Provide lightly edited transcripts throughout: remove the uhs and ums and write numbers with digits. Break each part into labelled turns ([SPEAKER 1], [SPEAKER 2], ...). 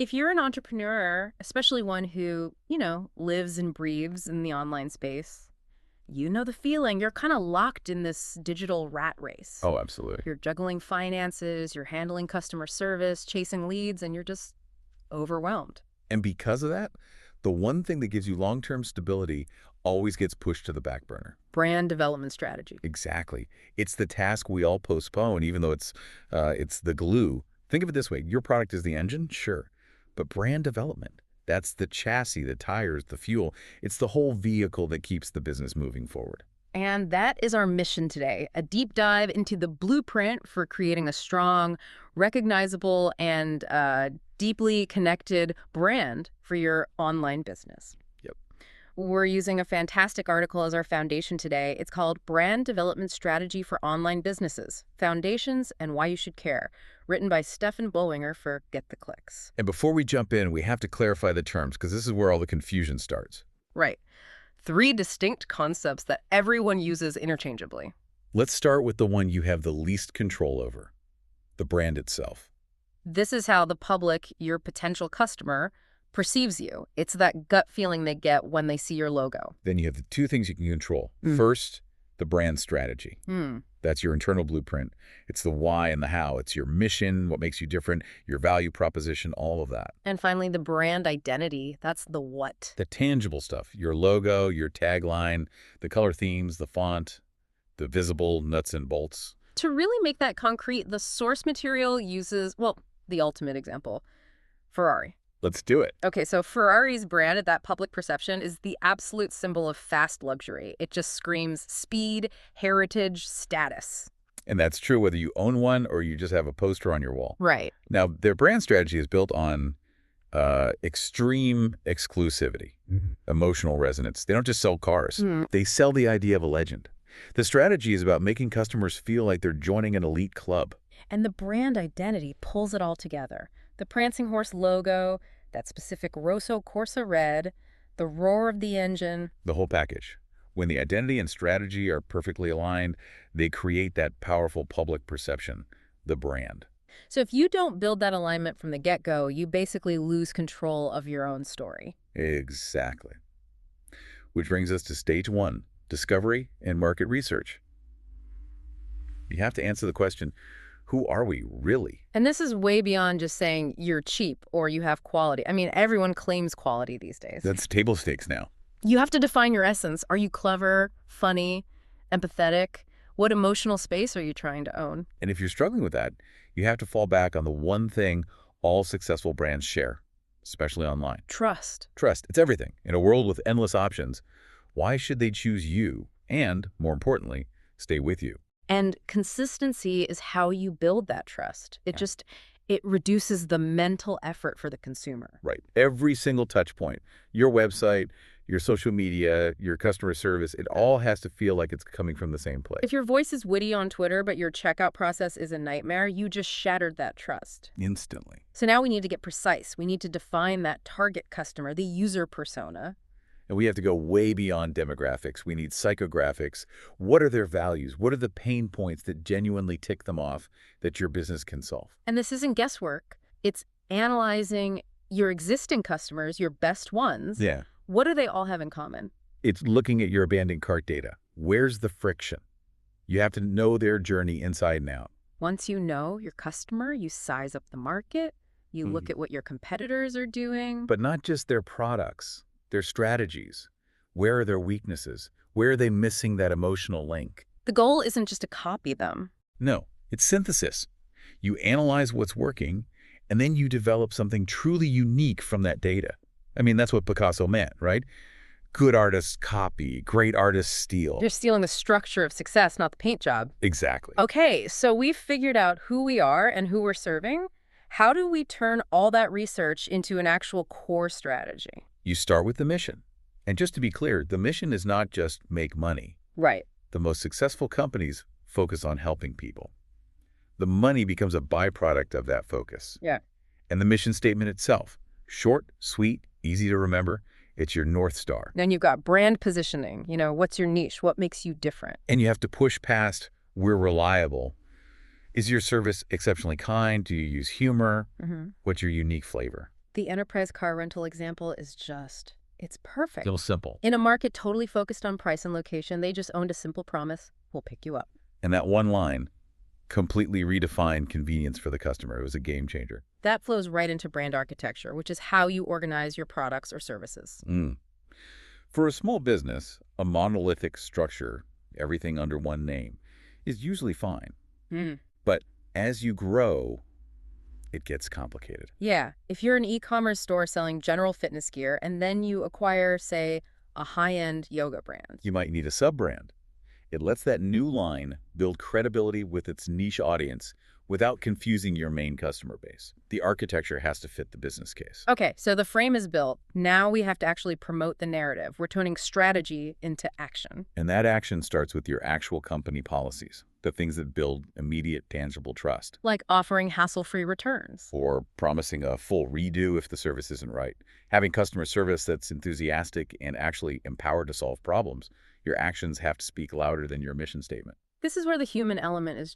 [SPEAKER 1] If you're an entrepreneur, especially one who, lives and breathes in the online space, you know the feeling. You're kind of locked in this digital rat race.
[SPEAKER 2] Oh, absolutely.
[SPEAKER 1] You're juggling finances, you're handling customer service, chasing leads, and you're just overwhelmed.
[SPEAKER 2] And because of that, the one thing that gives you long-term stability always gets pushed to the back burner.
[SPEAKER 1] Brand development strategy.
[SPEAKER 2] Exactly. It's the task we all postpone, even though it's the glue. Think of it this way. Your product is the engine, sure. But brand development, that's the chassis, the tires, the fuel. It's the whole vehicle that keeps the business moving forward.
[SPEAKER 1] And that is our mission today, a deep dive into the blueprint for creating a strong, recognizable, and deeply connected brand for your online business.
[SPEAKER 2] Yep.
[SPEAKER 1] We're using a fantastic article as our foundation today. It's called Brand Development Strategy for Online Businesses, Foundations and Why You Should Care, written by Stefan Bollinger for Get the Clicks.
[SPEAKER 2] And before we jump in, we have to clarify the terms because this is where all the confusion starts.
[SPEAKER 1] Right. 3 distinct concepts that everyone uses interchangeably.
[SPEAKER 2] Let's start with the one you have the least control over, the brand itself.
[SPEAKER 1] This is how the public, your potential customer, perceives you. It's that gut feeling they get when they see your logo.
[SPEAKER 2] Then you have the 2 things you can control. First, the brand strategy. That's your internal blueprint. It's the why and the how. It's your mission, what makes you different, your value proposition, all of that.
[SPEAKER 1] And finally, the brand identity. That's the what.
[SPEAKER 2] The tangible stuff, your logo, your tagline, the color themes, the font, the visible nuts and bolts.
[SPEAKER 1] To really make that concrete, the source material uses, well, the ultimate example, Ferrari.
[SPEAKER 2] Let's do it.
[SPEAKER 1] Okay, so Ferrari's brand, that public perception, is the absolute symbol of fast luxury. It just screams speed, heritage, status.
[SPEAKER 2] And that's true whether you own one or you just have a poster on your wall.
[SPEAKER 1] Right.
[SPEAKER 2] Now, their brand strategy is built on extreme exclusivity, emotional resonance. They don't just sell cars. They sell the idea of a legend. The strategy is about making customers feel like they're joining an elite club.
[SPEAKER 1] And the brand identity pulls it all together. The prancing horse logo, that specific Rosso Corsa red, the roar of the engine.
[SPEAKER 2] The whole package. When the identity and strategy are perfectly aligned, they create that powerful public perception, the brand.
[SPEAKER 1] So if you don't build that alignment from the get-go, you basically lose control of your own story.
[SPEAKER 2] Exactly. Which brings us to stage 1, discovery and market research. You have to answer the question, who are we really?
[SPEAKER 1] And this is way beyond just saying you're cheap or you have quality. I mean, everyone claims quality these days.
[SPEAKER 2] That's table stakes now.
[SPEAKER 1] You have to define your essence. Are you clever, funny, empathetic? What emotional space are you trying to own?
[SPEAKER 2] And if you're struggling with that, you have to fall back on the one thing all successful brands share, especially online.
[SPEAKER 1] Trust.
[SPEAKER 2] Trust. It's everything. In a world with endless options, why should they choose you and, more importantly, stay with you?
[SPEAKER 1] And consistency is how you build that trust. It reduces the mental effort for the consumer.
[SPEAKER 2] Right. Every single touch point, your website, your social media, your customer service, it all has to feel like it's coming from the same place.
[SPEAKER 1] If your voice is witty on Twitter, but your checkout process is a nightmare, you just shattered that trust.
[SPEAKER 2] Instantly.
[SPEAKER 1] So now we need to get precise. We need to define that target customer, the user persona.
[SPEAKER 2] And we have to go way beyond demographics. We need psychographics. What are their values? What are the pain points that genuinely tick them off that your business can solve?
[SPEAKER 1] And this isn't guesswork. It's analyzing your existing customers, your best ones.
[SPEAKER 2] Yeah.
[SPEAKER 1] What do they all have in common?
[SPEAKER 2] It's looking at your abandoned cart data. Where's the friction? You have to know their journey inside and out.
[SPEAKER 1] Once you know your customer, you size up the market, you look at what your competitors are doing.
[SPEAKER 2] But not just their products, their strategies. Where are their weaknesses? Where are they missing that emotional link?
[SPEAKER 1] The goal isn't just to copy them.
[SPEAKER 2] No, it's synthesis. You analyze what's working, and then you develop something truly unique from that data. I mean, that's what Picasso meant, right? Good artists copy, great artists steal.
[SPEAKER 1] You're stealing the structure of success, not the paint job.
[SPEAKER 2] Exactly.
[SPEAKER 1] Okay, so we've figured out who we are and who we're serving. How do we turn all that research into an actual core strategy?
[SPEAKER 2] You start with the mission. And just to be clear, the mission is not just make money.
[SPEAKER 1] Right.
[SPEAKER 2] The most successful companies focus on helping people. The money becomes a byproduct of that focus.
[SPEAKER 1] Yeah.
[SPEAKER 2] And the mission statement itself, short, sweet, easy to remember, it's your North Star.
[SPEAKER 1] Then you've got brand positioning. What's your niche? What makes you different?
[SPEAKER 2] And you have to push past, we're reliable. Is your service exceptionally kind? Do you use humor? What's your unique flavor?
[SPEAKER 1] The enterprise car rental example is it's
[SPEAKER 2] Still
[SPEAKER 1] perfect.
[SPEAKER 2] simple.
[SPEAKER 1] In a market totally focused on price and location, they just owned a simple promise: we'll pick you up.
[SPEAKER 2] And that one line completely redefined convenience for the customer. It was a game changer.
[SPEAKER 1] That flows right into brand architecture, which is how you organize your products or services.
[SPEAKER 2] Mm. For a small business, a monolithic structure, everything under one name, is usually fine.
[SPEAKER 1] Hmm.
[SPEAKER 2] But as you grow, it gets complicated.
[SPEAKER 1] Yeah, if you're an e-commerce store selling general fitness gear and then you acquire, say, a high-end yoga brand.
[SPEAKER 2] You might need a sub-brand. It lets that new line build credibility with its niche audience without confusing your main customer base. The architecture has to fit the business case.
[SPEAKER 1] Okay, so the frame is built. Now we have to actually promote the narrative. We're turning strategy into action.
[SPEAKER 2] And that action starts with your actual company policies, the things that build immediate, tangible trust.
[SPEAKER 1] Like offering hassle-free returns.
[SPEAKER 2] Or promising a full redo if the service isn't right. Having customer service that's enthusiastic and actually empowered to solve problems. Your actions have to speak louder than your mission statement.
[SPEAKER 1] This is where the human element is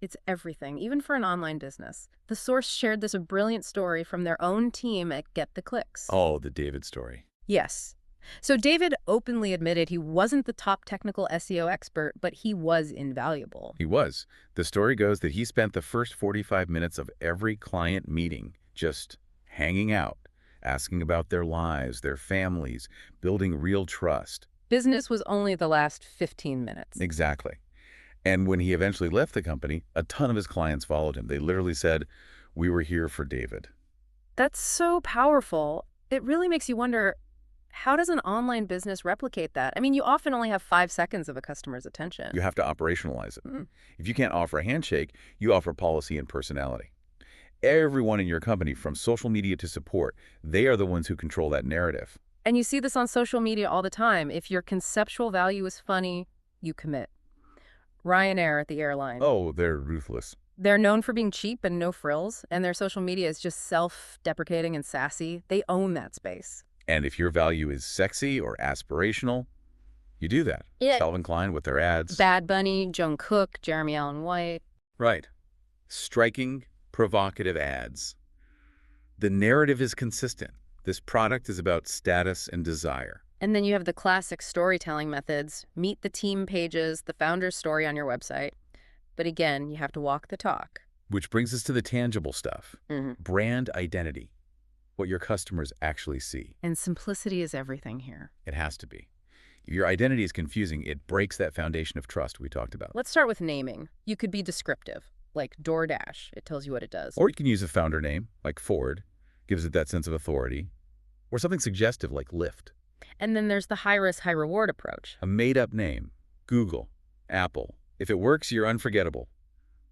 [SPEAKER 1] it's everything, even for an online business. The source shared this a brilliant story from their own team at Get the Clicks.
[SPEAKER 2] Oh, the David story.
[SPEAKER 1] Yes. So David openly admitted he wasn't the top technical SEO expert, but he was invaluable.
[SPEAKER 2] He was. The story goes that he spent the first 45 minutes of every client meeting just hanging out, asking about their lives, their families, building real trust.
[SPEAKER 1] Business was only the last 15 minutes.
[SPEAKER 2] Exactly. And when he eventually left the company, a ton of his clients followed him. They literally said, "We were here for David."
[SPEAKER 1] That's so powerful. It really makes you wonder, how does an online business replicate that? I mean, you often only have 5 seconds of a customer's attention.
[SPEAKER 2] You have to operationalize it.
[SPEAKER 1] Mm.
[SPEAKER 2] If you can't offer a handshake, you offer policy and personality. Everyone in your company, from social media to support, they are the ones who control that narrative.
[SPEAKER 1] And you see this on social media all the time. If your conceptual value is funny, you commit. Ryanair, the airline.
[SPEAKER 2] Oh, they're ruthless.
[SPEAKER 1] They're known for being cheap and no frills, and their social media is just self-deprecating and sassy. They own that space.
[SPEAKER 2] And if your value is sexy or aspirational, you do that.
[SPEAKER 1] Yeah.
[SPEAKER 2] Calvin Klein with their ads.
[SPEAKER 1] Bad Bunny, Joan Cook, Jeremy Allen White.
[SPEAKER 2] Right. Striking, provocative ads. The narrative is consistent. This product is about status and desire.
[SPEAKER 1] And then you have the classic storytelling methods: meet the team pages, the founder's story on your website. But again, you have to walk the talk.
[SPEAKER 2] Which brings us to the tangible stuff.
[SPEAKER 1] Mm-hmm.
[SPEAKER 2] Brand identity. What your customers actually see.
[SPEAKER 1] And simplicity is everything here.
[SPEAKER 2] It has to be. If your identity is confusing, it breaks that foundation of trust we talked about.
[SPEAKER 1] Let's start with naming. You could be descriptive, like DoorDash. It tells you what it does.
[SPEAKER 2] Or you can use a founder name, like Ford, gives it that sense of authority. Or something suggestive, like Lyft.
[SPEAKER 1] And then there's the high-risk, high-reward approach.
[SPEAKER 2] A made-up name, Google, Apple. If it works, you're unforgettable.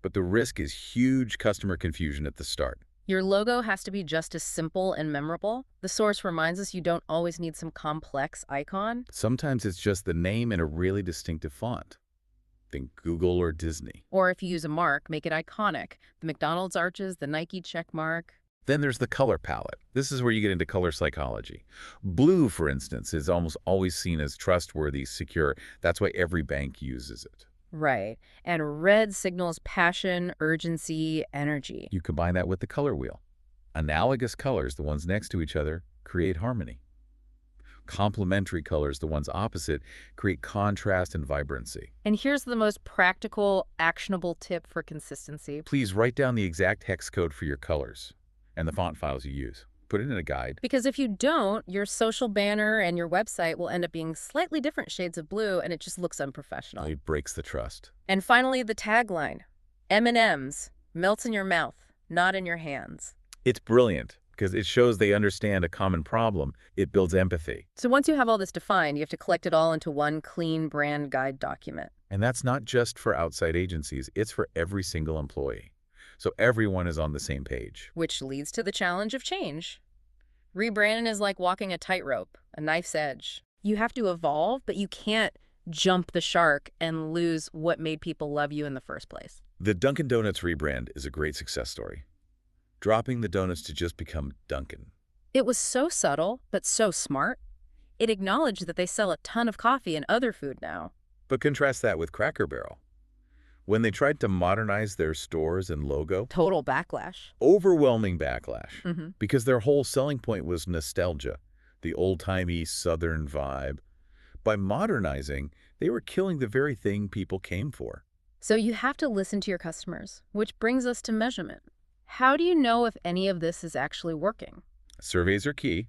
[SPEAKER 2] But the risk is huge customer confusion at the start.
[SPEAKER 1] Your logo has to be just as simple and memorable. The source reminds us you don't always need some complex icon.
[SPEAKER 2] Sometimes it's just the name in a really distinctive font. Think Google or Disney.
[SPEAKER 1] Or if you use a mark, make it iconic. The McDonald's arches, the Nike check mark.
[SPEAKER 2] Then there's the color palette. This is where you get into color psychology. Blue, for instance, is almost always seen as trustworthy, secure. That's why every bank uses it.
[SPEAKER 1] Right. And red signals passion, urgency, energy.
[SPEAKER 2] You combine that with the color wheel. Analogous colors, the ones next to each other, create harmony. Complementary colors, the ones opposite, create contrast and vibrancy.
[SPEAKER 1] And here's the most practical, actionable tip for consistency.
[SPEAKER 2] Please write down the exact hex code for your colors and the font files you use. Put it in a guide.
[SPEAKER 1] Because if you don't, your social banner and your website will end up being slightly different shades of blue, and it just looks unprofessional.
[SPEAKER 2] It breaks the trust.
[SPEAKER 1] And finally, the tagline: M&M's, melts in your mouth, not in your hands.
[SPEAKER 2] It's brilliant because it shows they understand a common problem. It builds empathy.
[SPEAKER 1] So once you have all this defined, you have to collect it all into one clean brand guide document.
[SPEAKER 2] And that's not just for outside agencies. It's for every single employee. So everyone is on the same page.
[SPEAKER 1] Which leads to the challenge of change. Rebranding is like walking a tightrope, a knife's edge. You have to evolve, but you can't jump the shark and lose what made people love you in the first place.
[SPEAKER 2] The Dunkin' Donuts rebrand is a great success story. Dropping the donuts to just become Dunkin'.
[SPEAKER 1] It was so subtle, but so smart. It acknowledged that they sell a ton of coffee and other food now.
[SPEAKER 2] But contrast that with Cracker Barrel. When they tried to modernize their stores and logo,
[SPEAKER 1] Total backlash.
[SPEAKER 2] overwhelming backlash
[SPEAKER 1] Hmm.
[SPEAKER 2] because their whole selling point was nostalgia, the old-timey Southern vibe. By modernizing, they were killing the very thing people came for.
[SPEAKER 1] So you have to listen to your customers, which brings us to measurement. How do you know if any of this is actually working?
[SPEAKER 2] Surveys are key,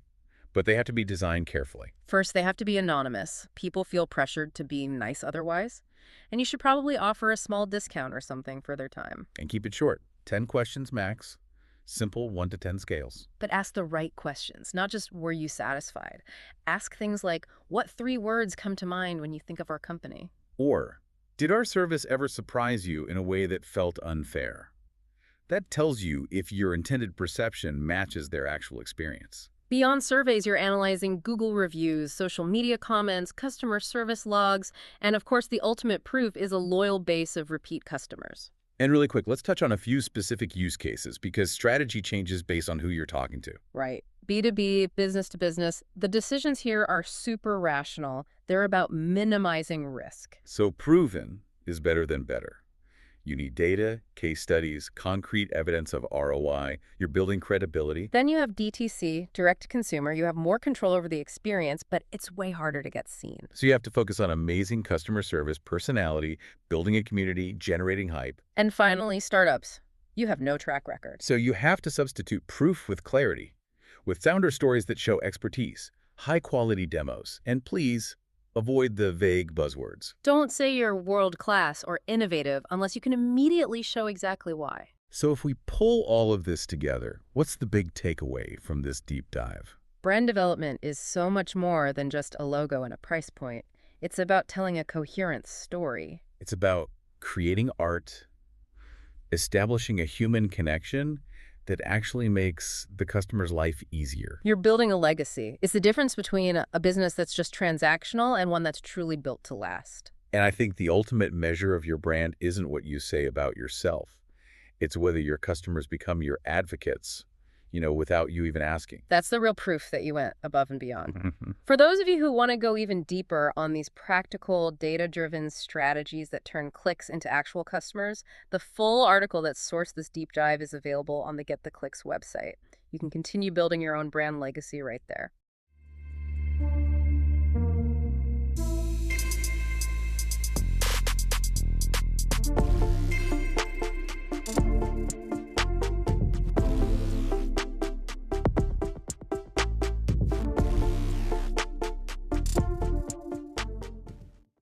[SPEAKER 2] but they have to be designed carefully.
[SPEAKER 1] First, they have to be anonymous. People feel pressured to be nice otherwise. And you should probably offer a small discount or something for their time.
[SPEAKER 2] And keep it short, 10 questions max, simple 1 to 10 scales.
[SPEAKER 1] But ask the right questions, not just were you satisfied. Ask things like, what 3 words come to mind when you think of our company?
[SPEAKER 2] Or, did our service ever surprise you in a way that felt unfair? That tells you if your intended perception matches their actual experience.
[SPEAKER 1] Beyond surveys, you're analyzing Google reviews, social media comments, customer service logs, and of course, the ultimate proof is a loyal base of repeat customers.
[SPEAKER 2] And really quick, let's touch on a few specific use cases because strategy changes based on who you're talking to.
[SPEAKER 1] Right. B2B, business to business, the decisions here are super rational. They're about minimizing risk.
[SPEAKER 2] So proven is better than better. You need data, case studies, concrete evidence of ROI. You're building credibility.
[SPEAKER 1] Then you have DTC, direct to consumer. You have more control over the experience, but it's way harder to get seen.
[SPEAKER 2] So you have to focus on amazing customer service, personality, building a community, generating hype.
[SPEAKER 1] And finally, startups. You have no track record.
[SPEAKER 2] So you have to substitute proof with clarity, with founder stories that show expertise, high-quality demos, and please, avoid the vague buzzwords.
[SPEAKER 1] Don't say you're world-class or innovative unless you can immediately show exactly why.
[SPEAKER 2] So if we pull all of this together, what's the big takeaway from this deep dive?
[SPEAKER 1] Brand development is so much more than just a logo and a price point. It's about telling a coherent story.
[SPEAKER 2] It's about creating art, establishing a human connection that actually makes the customer's life easier.
[SPEAKER 1] You're building a legacy. It's the difference between a business that's just transactional and one that's truly built to last.
[SPEAKER 2] And I think the ultimate measure of your brand isn't what you say about yourself. It's whether your customers become your advocates, without you even asking.
[SPEAKER 1] That's the real proof that you went above and beyond. For those of you who want to go even deeper on these practical, data-driven strategies that turn clicks into actual customers, the full article that sourced this deep dive is available on the Get the Clicks website. You can continue building your own brand legacy right there.